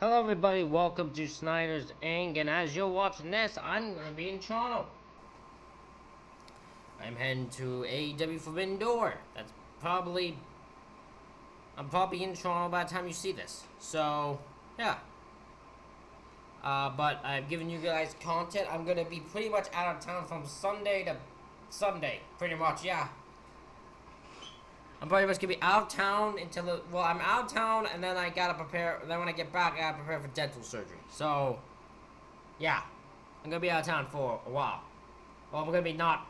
Hello everybody, welcome to Snyder's Inc. And as you're watching this, I'm gonna be in Toronto. I'm heading to AEW Forbidden Door. I'm probably in Toronto by the time you see this. So, yeah. But I've given you guys content. I'm gonna be pretty much out of town from Sunday to Sunday. Pretty much, yeah. I'm pretty much gonna be out of town until I'm out of town and then I gotta prepare. Then when I get back, I gotta prepare for dental surgery. So, yeah, I'm gonna be out of town for a while. Well, I'm gonna be not.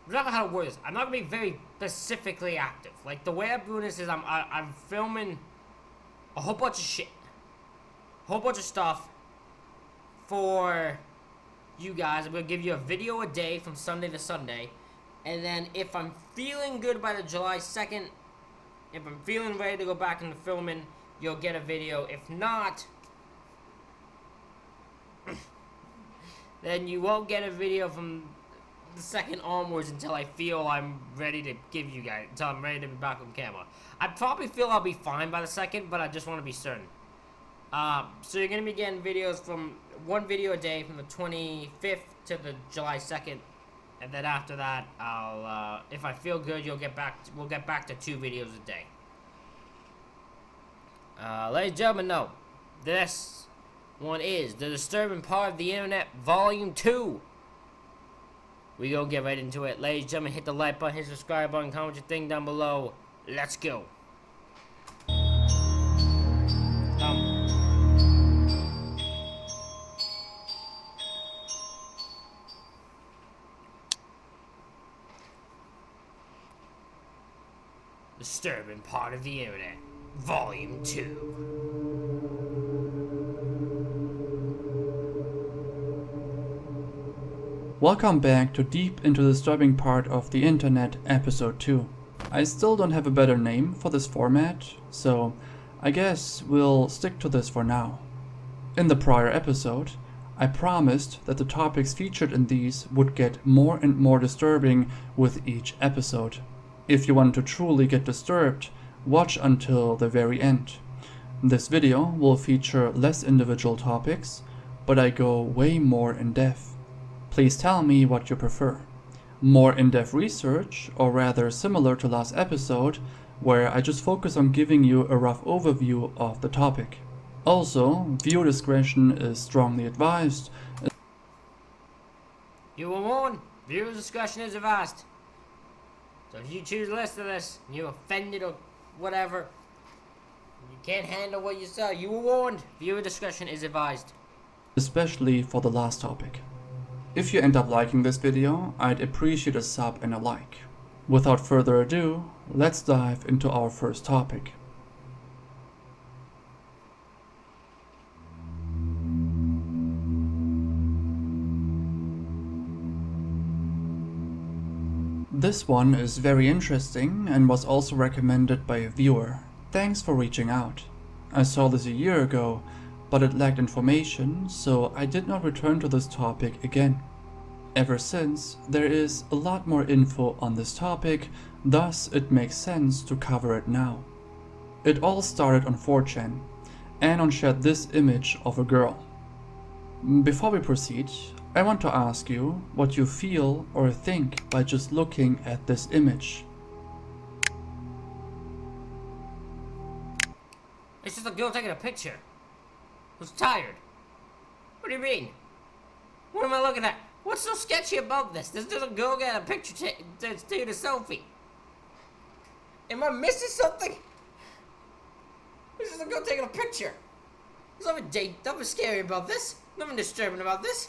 I don't know how to word this. I'm not gonna be very specifically active. Like the way I'm doing this is I'm filming a whole bunch of shit, whole bunch of stuff for you guys. I'm gonna give you a video a day from Sunday to Sunday. And then if I'm feeling good by the July 2nd, if I'm feeling ready to go back into filming, you'll get a video. If not, then you won't get a video from the 2nd onwards until I feel I'm ready to give you guys, until I'm ready to be back on camera. I probably feel I'll be fine by the 2nd, but I just want to be certain. So you're going to be getting videos from one video a day from the 25th to the July 2nd. And then after that, I'll, if I feel good, we'll get back to 2 videos a day. Ladies and gentlemen, no. This one is The Disturbing Part of the Internet, Volume 2. We gonna get right into it. Ladies and gentlemen, hit the like button, hit the subscribe button, comment your thing down below. Let's go. Disturbing Part of the Internet, Volume 2. Welcome back to Deep into the Disturbing Part of the Internet, Episode 2. I still don't have a better name for this format, so I guess we'll stick to this for now. In the prior episode, I promised that the topics featured in these would get more and more disturbing with each episode. If you want to truly get disturbed, watch until the very end. This video will feature less individual topics, but I go way more in depth. Please tell me what you prefer. More in-depth research, or rather similar to last episode, where I just focus on giving you a rough overview of the topic. Also, viewer discretion is strongly advised. You were warned. Viewer discretion is advised. So if you choose to listen to this, and you're offended or whatever, you can't handle what you saw, you were warned. Viewer discretion is advised. Especially for the last topic. If you end up liking this video, I'd appreciate a sub and a like. Without further ado, let's dive into our first topic. This one is very interesting and was also recommended by a viewer. Thanks for reaching out. I saw this a year ago, but it lacked information, so I did not return to this topic again. Ever since, there is a lot more info on this topic, thus it makes sense to cover it now. It all started on 4chan. Anon shared this image of a girl. Before we proceed, I want to ask you what you feel or think by just looking at this image. It's just a girl taking a picture. Who's tired. What do you mean? What am I looking at? What's so sketchy about this? This is a girl getting a picture taking a selfie. Am I missing something? This is a girl taking a picture. There's nothing scary about this. Nothing disturbing about this.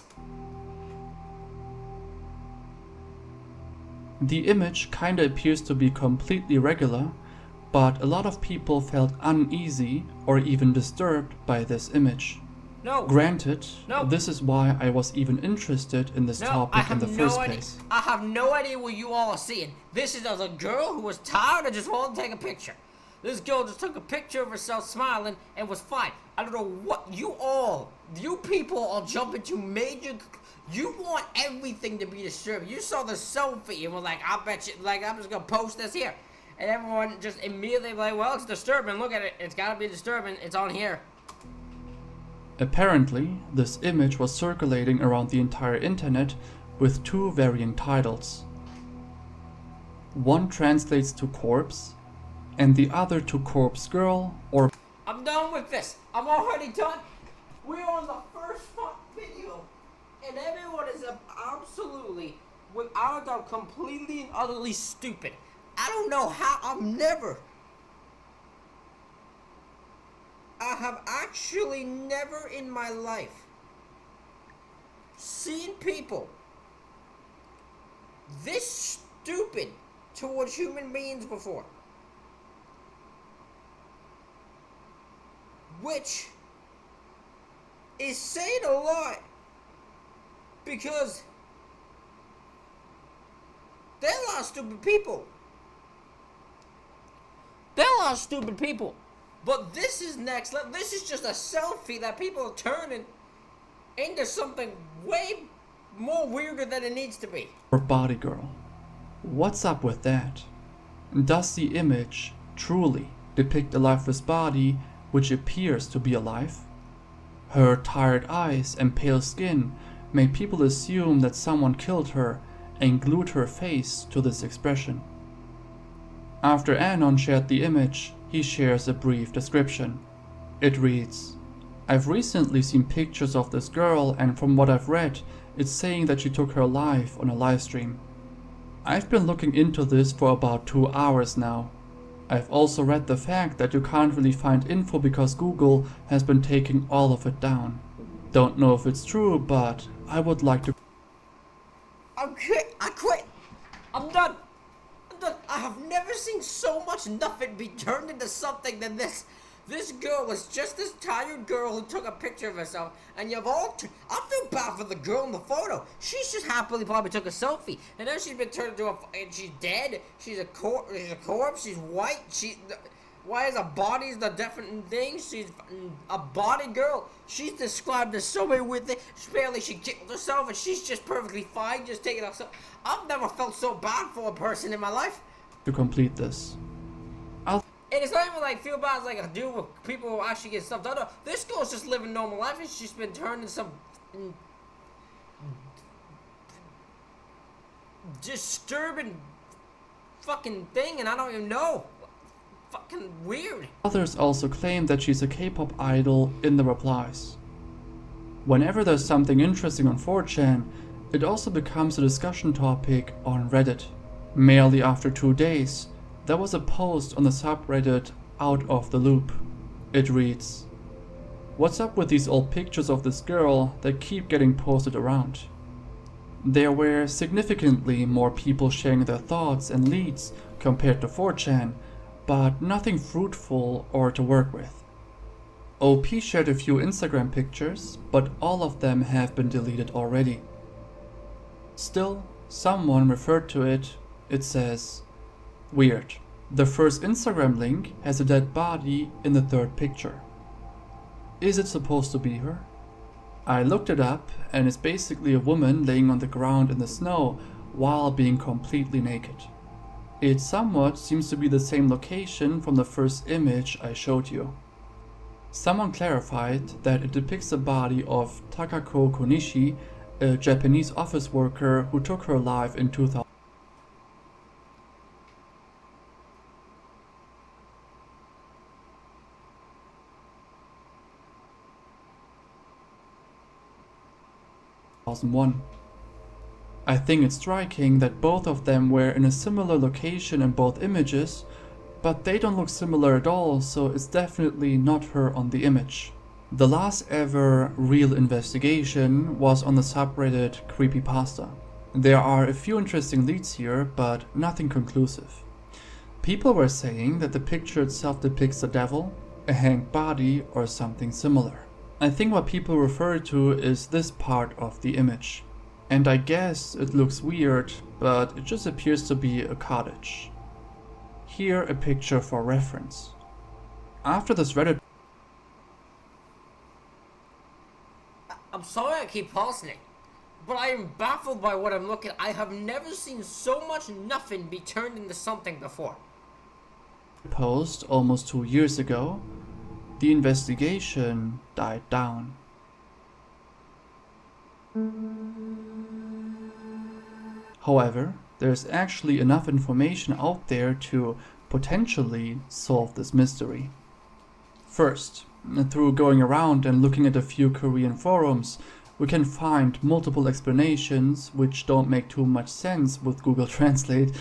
The image kinda appears to be completely regular, but a lot of people felt uneasy or even disturbed by this image. No. Granted, No. this is why I was even interested in this topic in the first place. I have no idea what you all are seeing. This is a girl who was tired and just wanted to take a picture. This girl just took a picture of herself smiling and was fine. I don't know what you people all jump into major. You want everything to be disturbing. You saw the selfie and were like, I bet you, like, I'm just gonna post this here. and everyone just immediately like, well, it's disturbing. Look at it. It's gotta be disturbing. It's on here. Apparently, this image was circulating around the entire internet with two varying titles. One translates to corpse, and the other to corpse girl or... I'm done with this. I'm already done. We're on the first video, and everyone is absolutely, without a doubt, completely and utterly stupid. I don't know how. I have actually never in my life seen people this stupid towards human beings before. Which is saying a lot, because they're a lot of stupid people. They're a lot of stupid people. But this is next level. This is just a selfie that people are turning into something way more weirder than it needs to be. or body girl. What's up with that? Does the image truly depict a lifeless body which appears to be alive? Her tired eyes and pale skin made people assume that someone killed her and glued her face to this expression. After Anon shared the image, he shares a brief description. It reads, "I've recently seen pictures of this girl, and from what I've read, it's saying that she took her life on a live stream. I've been looking into this for about 2 hours now. I've also read the fact that you can't really find info because Google has been taking all of it down. Don't know if it's true, but I would like to..." I quit. I'm done. I have never seen so much nothing be turned into something than this. This girl is just this tired girl who took a picture of herself, and you've all... I feel bad for the girl in the photo. She's just happily probably took a selfie, and now she's been turned into a... and she's dead. She's a corpse. She's white. Why is a body's the different thing? She's a body girl. She's described as so many weird things. Apparently she killed herself, and she's just perfectly fine, just taking herself... I've never felt so bad for a person in my life. to complete this. And it's not even like feel bad as like a dude with people who actually get stuff done. No, this girl's just living normal life, and she's been turned into some disturbing fucking thing, and I don't even know. Fucking weird. Others also claim that she's a K-pop idol in the replies. Whenever there's something interesting on 4chan, it also becomes a discussion topic on Reddit. Merely after 2 days, there was a post on the subreddit Out of the Loop. It reads, "What's up with these old pictures of this girl that keep getting posted around?" There were significantly more people sharing their thoughts and leads compared to 4chan, but nothing fruitful or to work with. OP shared a few Instagram pictures, but all of them have been deleted already. Still, someone referred to it. It says, "Weird. The first Instagram link has a dead body in the third picture. Is it supposed to be her?" I looked it up, and it's basically a woman laying on the ground in the snow while being completely naked. It somewhat seems to be the same location from the first image I showed you. Someone clarified that it depicts the body of Takako Konishi, a Japanese office worker who took her life in 2000. I think it's striking that both of them were in a similar location in both images, but they don't look similar at all, so it's definitely not her on the image. The last ever real investigation was on the subreddit Creepypasta. There are a few interesting leads here, but nothing conclusive. People were saying that the picture itself depicts the devil, a hanged body, or something similar. I think what people refer to is this part of the image. And I guess it looks weird, but it just appears to be a cottage. Here a picture for reference. After this Reddit... I'm sorry I keep pausing it, but I am baffled by what I'm looking at. I have never seen so much nothing be turned into something before. Post almost 2 years ago, the investigation died down. However, there's actually enough information out there to potentially solve this mystery. First, through going around and looking at a few Korean forums, we can find multiple explanations which don't make too much sense with Google Translate,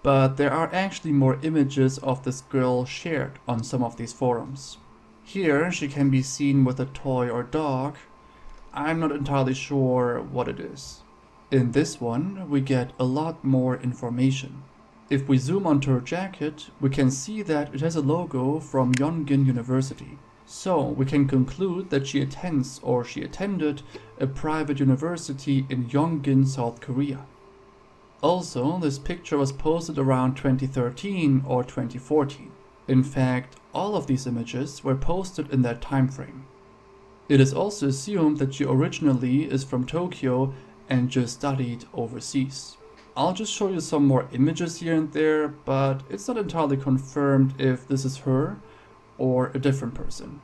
but there are actually more images of this girl shared on some of these forums. Here she can be seen with a toy or dog. I'm not entirely sure what it is. In this one, we get a lot more information. If we zoom onto her jacket, we can see that it has a logo from Yongin University. So we can conclude that she attends or she attended a private university in Yongin, South Korea. Also, this picture was posted around 2013 or 2014. In fact, all of these images were posted in that time frame. It is also assumed that she originally is from Tokyo and just studied overseas. I'll just show you some more images here and there, but it's not entirely confirmed if this is her or a different person.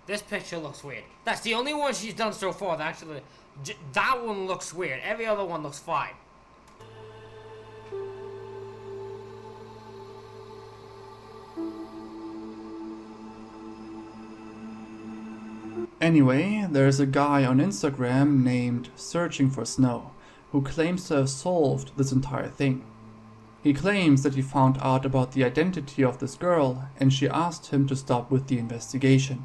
This picture looks weird. That's the only one she's done so far that actually... that one looks weird. Every other one looks fine. Anyway, there's a guy on Instagram named Searching for Snow who claims to have solved this entire thing. He claims that he found out about the identity of this girl and she asked him to stop with the investigation.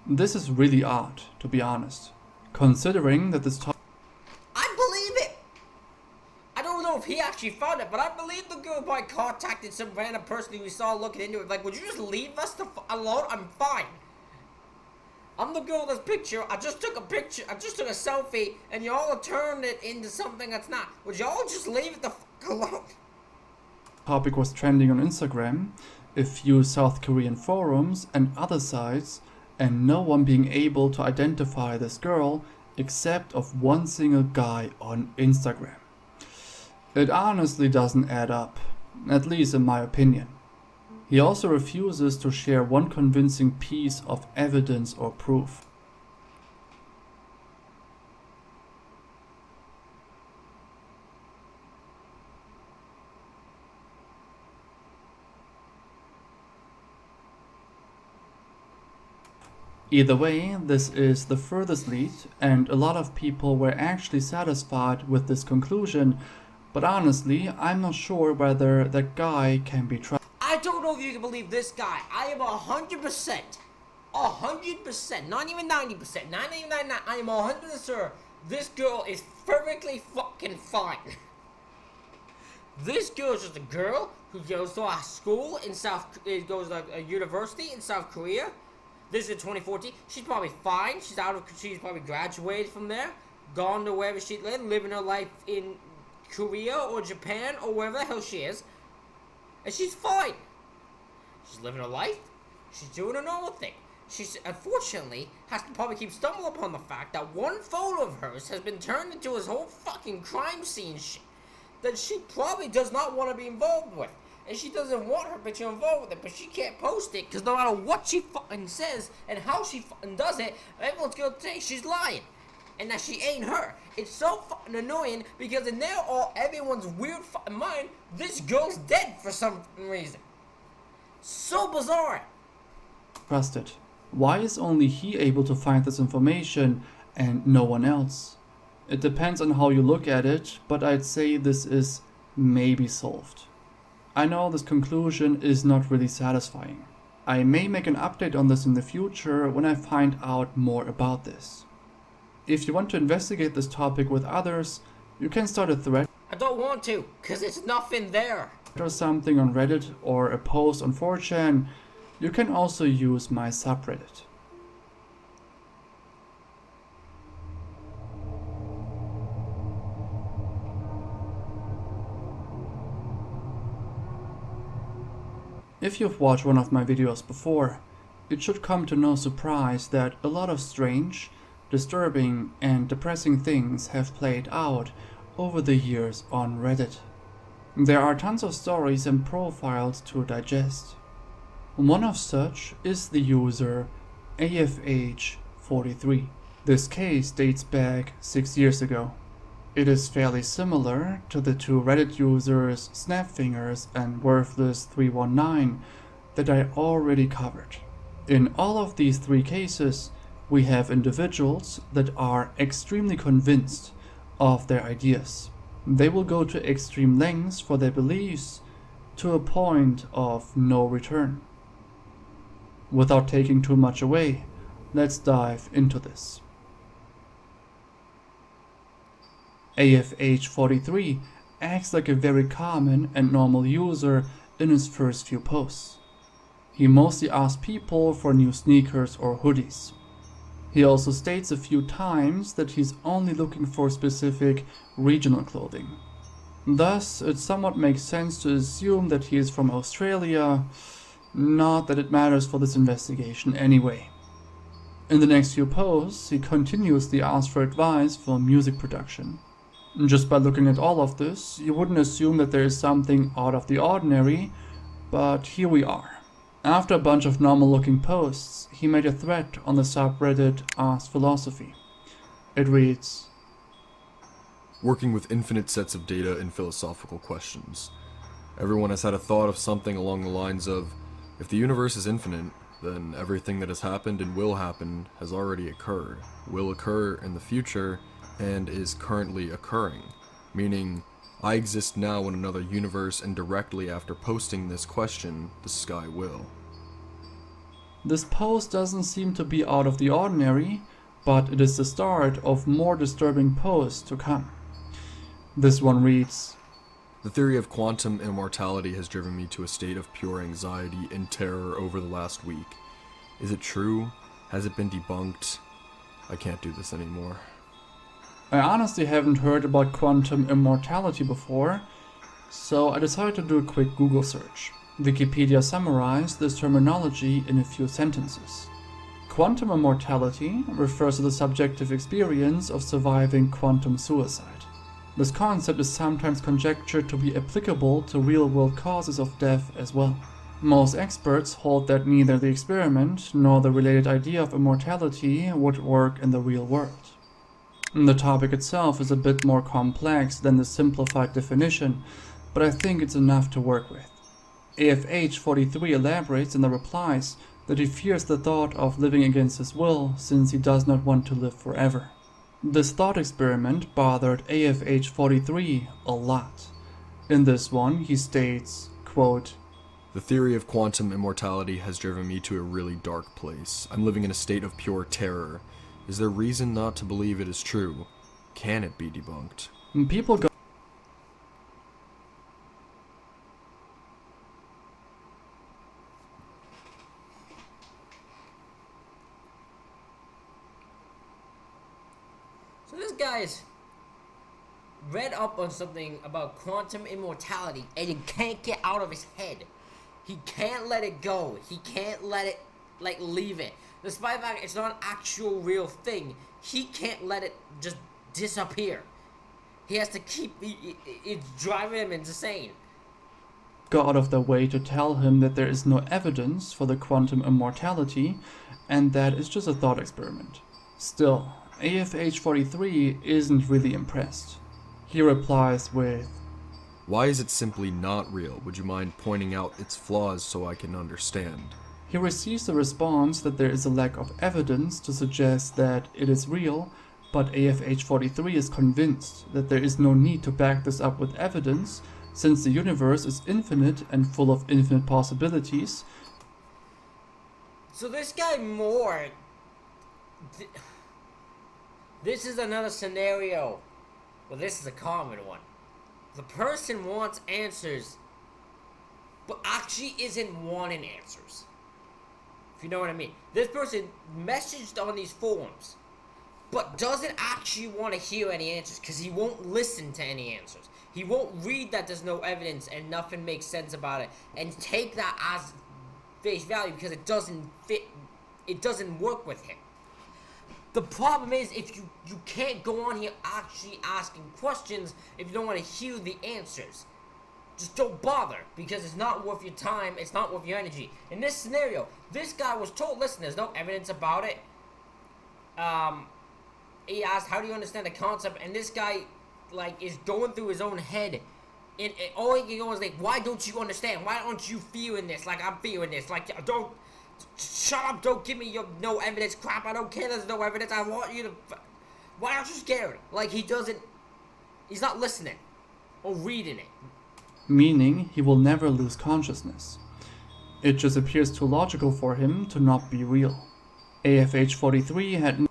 This is really odd, to be honest, considering that this I believe it! I don't know if he actually found it, but I believe the girl probably contacted some random person who we saw looking into it. Like, would you just leave us alone? I'm fine. I'm the girl in this picture. I just took a picture. I just took a selfie, and y'all turned it into something that's not. Would y'all just leave it the fuck alone? topic was trending on Instagram, a few South Korean forums and other sites, and no one being able to identify this girl except of one single guy on Instagram. It honestly doesn't add up, at least in my opinion. He also refuses to share one convincing piece of evidence or proof. Either way, this is the furthest lead, and a lot of people were actually satisfied with this conclusion, but honestly, I'm not sure whether that guy can be trusted. I don't know if you can believe this guy. I am 100%, not even 90%, not even 99%, I am 100% sure this girl is perfectly fucking fine. This girl is just a girl who goes to a school in goes to a university in South Korea. This is 2014. She's probably fine. She's probably graduated from there, gone to wherever she lived, living her life in Korea or Japan or wherever the hell she is. And she's fine. She's living her life. She's doing a normal thing. She's unfortunately has to probably keep stumbling upon the fact that one photo of hers has been turned into this whole fucking crime scene shit that she probably does not want to be involved with. And she doesn't want her picture involved with it, but she can't post it because no matter what she fucking says and how she fucking does it, everyone's gonna say she's lying and that she ain't her. It's so fucking annoying because in everyone's weird fucking mind, this girl's dead for some reason. So bizarre. Trusted. Why is only he able to find this information and no one else? It depends on how you look at it, but I'd say this is maybe solved. I know this conclusion is not really satisfying. I may make an update on this in the future when I find out more about this. If you want to investigate this topic with others, you can start a thread. I don't want to, cause it's nothing there. Or something on Reddit or a post on 4chan. You can also use my subreddit. If you've watched one of my videos before, it should come to no surprise that a lot of strange, disturbing, and depressing things have played out over the years on Reddit. There are tons of stories and profiles to digest. One of such is the user AFH43. This case dates back 6 years ago. It is fairly similar to the two Reddit users Snapfingers and Worthless319 that I already covered. In all of these three cases, we have individuals that are extremely convinced of their ideas. They will go to extreme lengths for their beliefs to a point of no return. Without taking too much away, let's dive into this. AFH43 acts like a very common and normal user in his first few posts. He mostly asks people for new sneakers or hoodies. He also states a few times that he's only looking for specific regional clothing. Thus, it somewhat makes sense to assume that he is from Australia, not that it matters for this investigation anyway. In the next few posts, he continuously asks for advice for music production. Just by looking at all of this, you wouldn't assume that there is something out of the ordinary, but here we are. After a bunch of normal looking posts, he made a thread on the subreddit Ask Philosophy. It reads, "Working with infinite sets of data and philosophical questions. Everyone has had a thought of something along the lines of, if the universe is infinite, then everything that has happened and will happen has already occurred, will occur in the future, and is currently occurring. Meaning, I exist now in another universe, and directly after posting this question, the sky will." This post doesn't seem to be out of the ordinary, but it is the start of more disturbing posts to come. This one reads, "The theory of quantum immortality has driven me to a state of pure anxiety and terror over the last week. Is it true? Has it been debunked? I can't do this anymore." I honestly haven't heard about quantum immortality before, so I decided to do a quick Google search. Wikipedia summarized this terminology in a few sentences. Quantum immortality refers to the subjective experience of surviving quantum suicide. This concept is sometimes conjectured to be applicable to real-world causes of death as well. Most experts hold that neither the experiment nor the related idea of immortality would work in the real world. The topic itself is a bit more complex than the simplified definition, but I think it's enough to work with. AFH43 elaborates in the replies that he fears the thought of living against his will since he does not want to live forever. This thought experiment bothered AFH43 a lot. In this one, he states, quote, "The theory of quantum immortality has driven me to a really dark place. I'm living in a state of pure terror. Is there reason not to believe it is true? Can it be debunked?" People go So this guy's read up on something about quantum immortality and he can't get out of his head. He can't let it go. He can't let it, leave it. Despite the fact it's not an actual real thing, he can't let it just disappear. He has to keep, it's driving him insane. go out of their way to tell him that there is no evidence for the quantum immortality and that it's just a thought experiment. Still, AFH43 isn't really impressed. He replies with, "Why is it simply not real? Would you mind pointing out its flaws so I can understand?" He receives the response that there is a lack of evidence to suggest that it is real, but AFH43 is convinced that there is no need to back this up with evidence since the universe is infinite and full of infinite possibilities. So this guy Moore, this is another scenario. Well, this is a common one. The person wants answers, but actually isn't wanting answers. If you know what I mean. This person messaged on these forums, but doesn't actually want to hear any answers because he won't listen to any answers. He won't read that there's no evidence and nothing makes sense about it and take that as face value because it doesn't fit it doesn't work with him. The problem is, if you can't go on here actually asking questions if you don't want to hear the answers. Just don't bother, because it's not worth your time, it's not worth your energy. In this scenario, this guy was told, listen, there's no evidence about it. He asked, how do you understand the concept? And this guy, like, is going through his own head. And all he can go is like, why don't you understand? Why aren't you feeling this like I'm feeling this? Like, don't, shut up, don't give me your no evidence crap. I don't care there's no evidence. I want you to, why aren't you scared? Like, he's not listening or reading it. Meaning he will never lose consciousness. It just appears too logical for him to not be real. AFH-43 had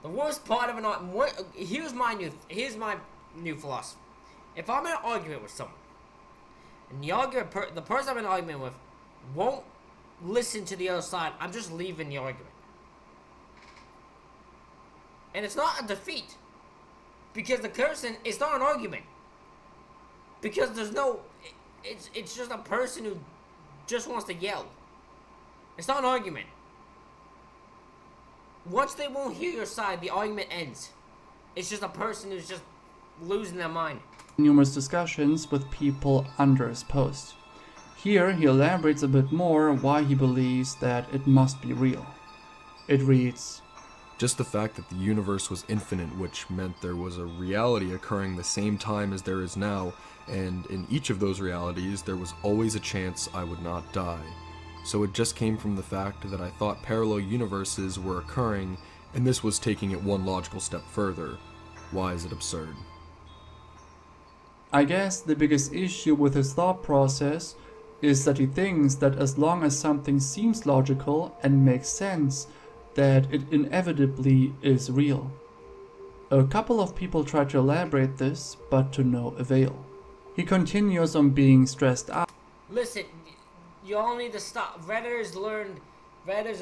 The worst part of it, here's my new philosophy. If I'm in an argument with someone, and the person I'm in an argument with won't listen to the other side, I'm just leaving the argument. And it's not a defeat, because the person, it's not an argument. Because there's no, it's just a person who just wants to yell. It's not an argument. Once they won't hear your side, the argument ends. It's just a person who's just losing their mind. numerous discussions with people under his post. Here he elaborates a bit more why he believes that it must be real. It reads, Just the fact that the universe was infinite, which meant there was a reality occurring the same time as there is now, and in each of those realities there was always a chance I would not die. So it just came from the fact that I thought parallel universes were occurring, and this was taking it one logical step further. Why is it absurd? I guess the biggest issue with his thought process is that he thinks that as long as something seems logical and makes sense, that it inevitably is real. A couple of people try to elaborate this, but to no avail. He continues on being stressed out. Listen, you all need to stop. Redditors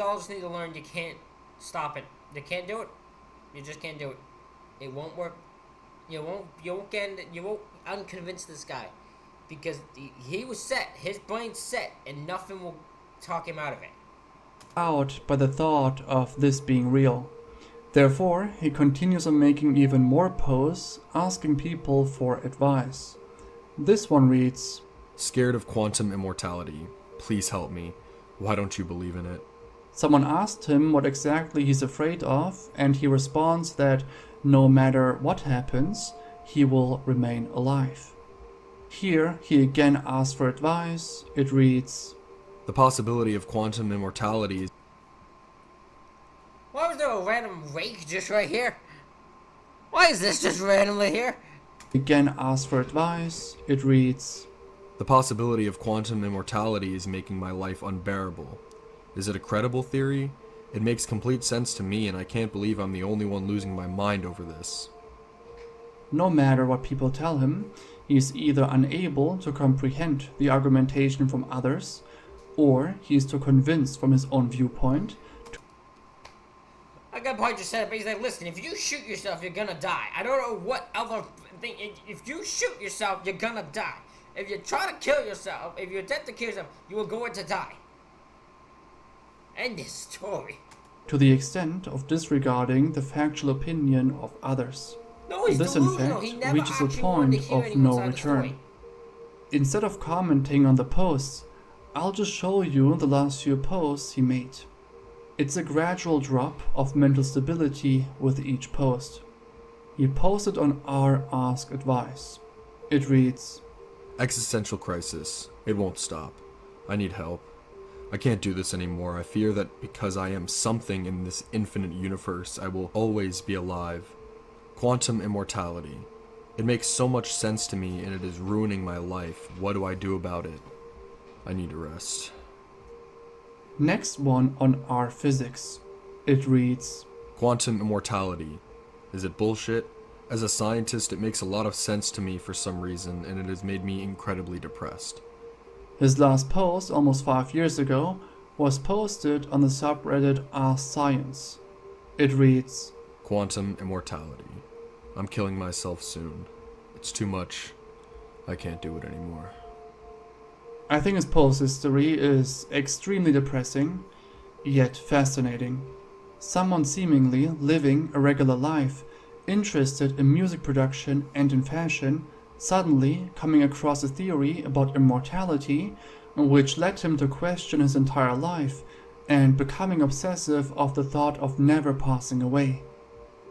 all just need to learn you can't stop it. You can't do it. You just can't do it. It won't work. You won't unconvince this guy. Because he was set. His brain's set, and nothing will talk him out of it. Out by the thought of this being real. Therefore, he continues on making even more posts, asking people for advice. This one reads, Scared of quantum immortality. Please help me. Why don't you believe in it? Someone asked him what exactly he's afraid of, and he responds that no matter what happens, he will remain alive. Here, he again asks for advice. It reads, The possibility of quantum immortality is Why was there a random rake just right here? Why is this just randomly here? again asks for advice. It reads, The possibility of quantum immortality is making my life unbearable. Is it a credible theory? It makes complete sense to me, and I can't believe I'm the only one losing my mind over this. no matter what people tell him, he is either unable to comprehend the argumentation from others, or he is too convinced from his own viewpoint. I got a point just said, but he's like, listen, if you shoot yourself, you're gonna die. I don't know what other thing. If you shoot yourself, you're gonna die. If you try to kill yourself, if you attempt to kill yourself, you are going to die. End this story. To the extent of disregarding the factual opinion of others. No, he's This, in delusional. fact, He never reaches a actually wanted to point hear of anyone's no side of the story. return. Instead of commenting on the posts, I'll just show you the last few posts he made. It's a gradual drop of mental stability with each post. He posted on r Ask Advice. It reads, Existential crisis. It won't stop. I need help. I can't do this anymore. I fear that because I am something in this infinite universe, I will always be alive. Quantum immortality. It makes so much sense to me, and it is ruining my life. What do I do about it? I need to rest. Next one on r Physics. It reads, Quantum immortality. Is it bullshit? As a scientist, it makes a lot of sense to me for some reason, and it has made me incredibly depressed. His last post, almost 5 years ago, was posted on the subreddit Ask Science. It reads, Quantum immortality. I'm killing myself soon. It's too much. I can't do it anymore. I think his post history is extremely depressing. yet fascinating. Someone seemingly living a regular life, interested in music production and in fashion, suddenly coming across a theory about immortality, which led him to question his entire life and becoming obsessive of the thought of never passing away.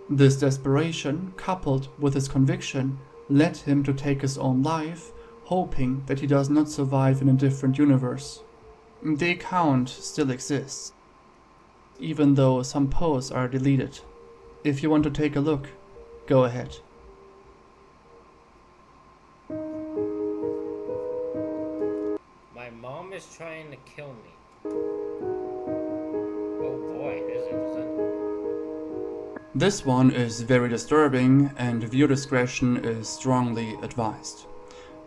This desperation, coupled with his conviction, led him to take his own life, hoping that he does not survive in a different universe. The account still exists, even though some posts are deleted. If you want to take a look, go ahead. My mom is trying to kill me. Oh boy, this is interesting. This one is very disturbing and viewer discretion is strongly advised.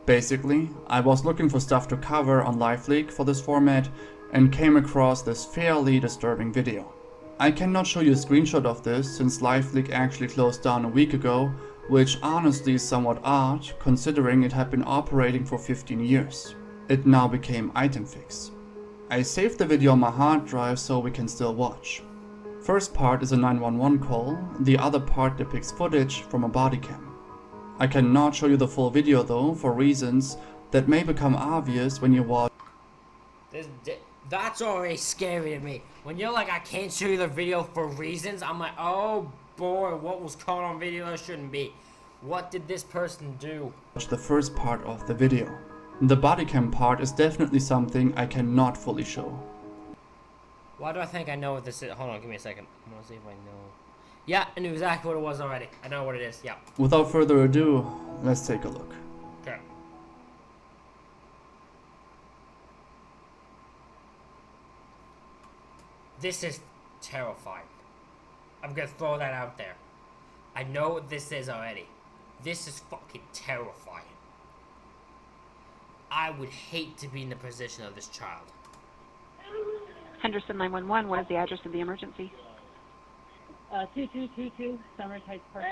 Basically, I was looking for stuff to cover on LiveLeak for this format and came across this fairly disturbing video. I cannot show you a screenshot of this since LiveLeak actually closed down a week ago, which honestly is somewhat odd considering it had been operating for 15 years. It now became ItemFix. I saved the video on my hard drive so we can still watch. First part is a 911 call, the other part depicts footage from a body cam. I cannot show you the full video though for reasons that may become obvious when you watch. That's already scary to me. When you're like, I can't show you the video for reasons, I'm like, oh boy, what was caught on video that shouldn't be? What did this person do? The first part of the video. The body cam part is definitely something I cannot fully show. Why do I think I know what this is? Hold on, give me a second. I want to see if I know. Yeah, I knew exactly what it was already. I know what it is, yeah. Without further ado, let's take a look. Okay. This is terrifying. I'm gonna throw that out there. I know what this is already. This is fucking terrifying. I would hate to be in the position of this child. Henderson 911, what is the address of the emergency? 2222 Summers Heights Park.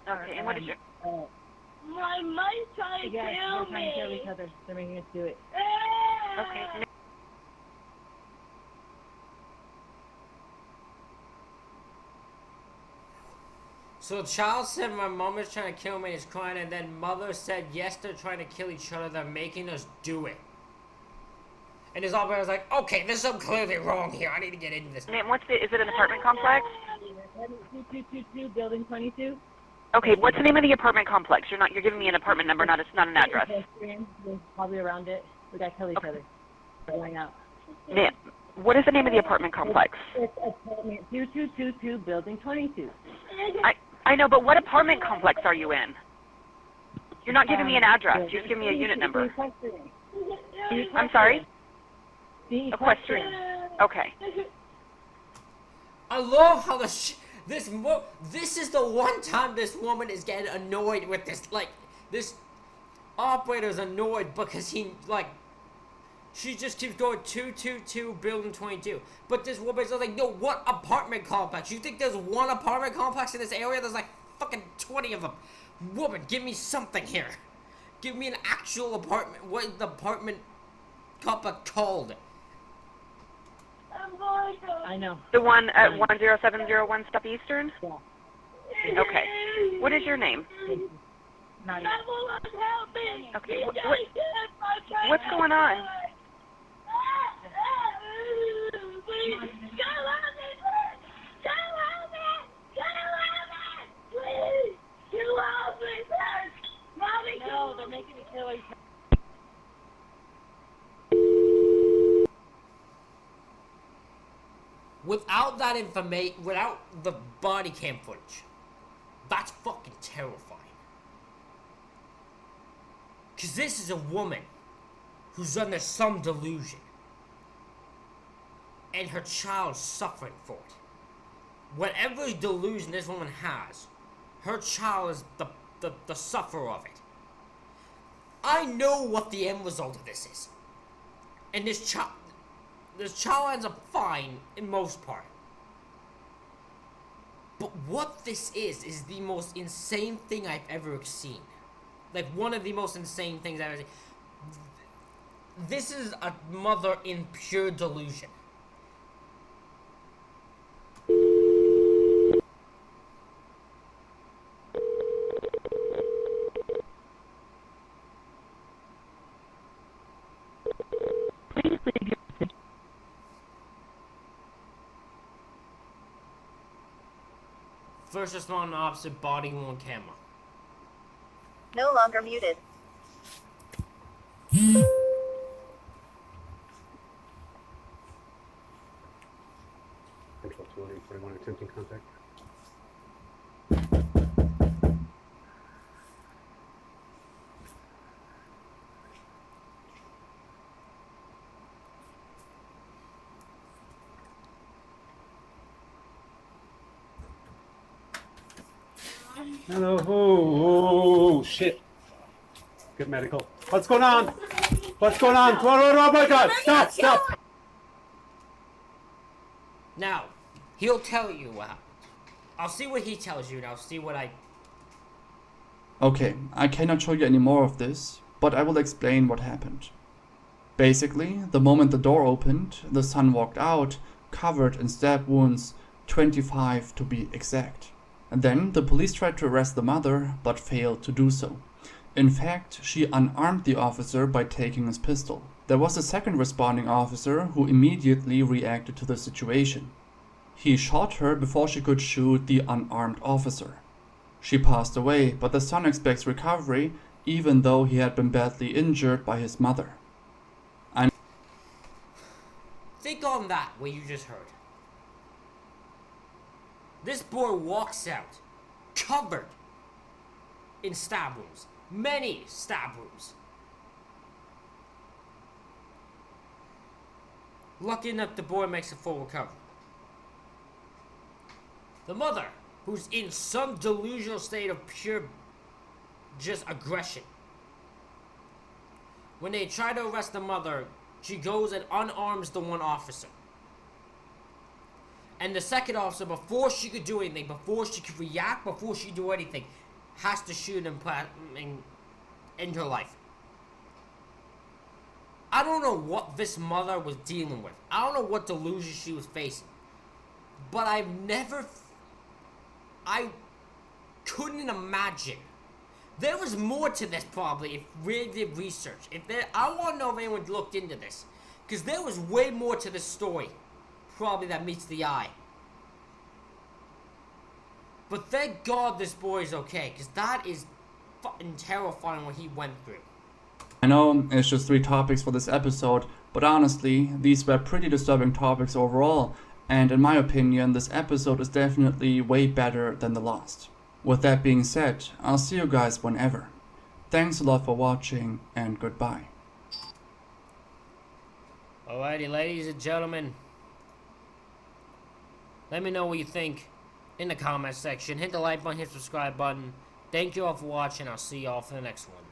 Okay, and what is your... My mind's trying to kill me. They're trying to kill each other. They're making us do it. Okay. So the child said my mom is trying to kill me, is crying, and then mother said yes, they're trying to kill each other, they're making us do it. And his operator was like, okay, there's something clearly wrong here, I need to get into this. And is it an apartment complex? 2222 Building 22. Okay, what's the name of the apartment complex? You're giving me an apartment number, not an address. Probably around it. We gotta kill each other. We're going out. Ma'am, what is the name of the apartment complex? It's apartment 2222 Building 22. I know, but what apartment complex are you in? You're not giving me an address. You're just giving me a unit number. I'm sorry? Equestrian. Okay. I love how this is the one time this woman is getting annoyed with this, like, this operator's annoyed because she just keeps going 222 Building 22. But this woman's like, no, what apartment complex? You think there's one apartment complex in this area? There's like fucking 20 of them. Woman, give me something here. Give me an actual apartment. What is the apartment complex called? I know. The one at 10701 Stop Eastern? Yeah. Okay. What is your name? Not Okay. What's going on? No, they're making me kill each other. Without that information, without the body cam footage, that's fucking terrifying. Because this is a woman who's under some delusion. And her child's suffering for it. Whatever delusion this woman has, her child is the sufferer of it. I know what the end result of this is. And this child ends up fine in most part. But what this is the most insane thing I've ever seen. Like, one of the most insane things I've ever seen. This is a mother in pure delusion. First responder officer, body worn camera. No longer muted. Control 241 attempting contact. Hello. Oh, shit. Get medical. What's going on? What's going on? Oh my God. Stop. Now, he'll tell you what happened. I'll see what he tells you, and I'll see what I... Okay, I cannot show you any more of this, but I will explain what happened. Basically, the moment the door opened, the son walked out, covered in stab wounds, 25 to be exact. And then the police tried to arrest the mother, but failed to do so. In fact, she unarmed the officer by taking his pistol. There was a second responding officer who immediately reacted to the situation. He shot her before she could shoot the unarmed officer. She passed away, but the son expects recovery, even though he had been badly injured by his mother. Think on that, what you just heard. This boy walks out, covered in stab wounds. Many stab wounds. Lucky enough, the boy makes a full recovery. The mother, who's in some delusional state of pure just aggression. When they try to arrest the mother, she goes and unarms the one officer. And the second officer, before she could do anything, before she could react, before she do anything, has to shoot him in her life. I don't know what this mother was dealing with. I don't know what delusion she was facing. But I couldn't imagine. There was more to this probably if we did research. I want to know if anyone looked into this. Because there was way more to this story. Probably that meets the eye. But thank God this boy is okay. Because that is fucking terrifying what he went through. I know it's just 3 topics for this episode, but honestly, these were pretty disturbing topics overall, and in my opinion, this episode is definitely way better than the last. With that being said, I'll see you guys whenever. Thanks a lot for watching, and goodbye. Alrighty, ladies and gentlemen. Let me know what you think in the comment section. Hit the like button, hit the subscribe button. Thank you all for watching. I'll see you all for the next one.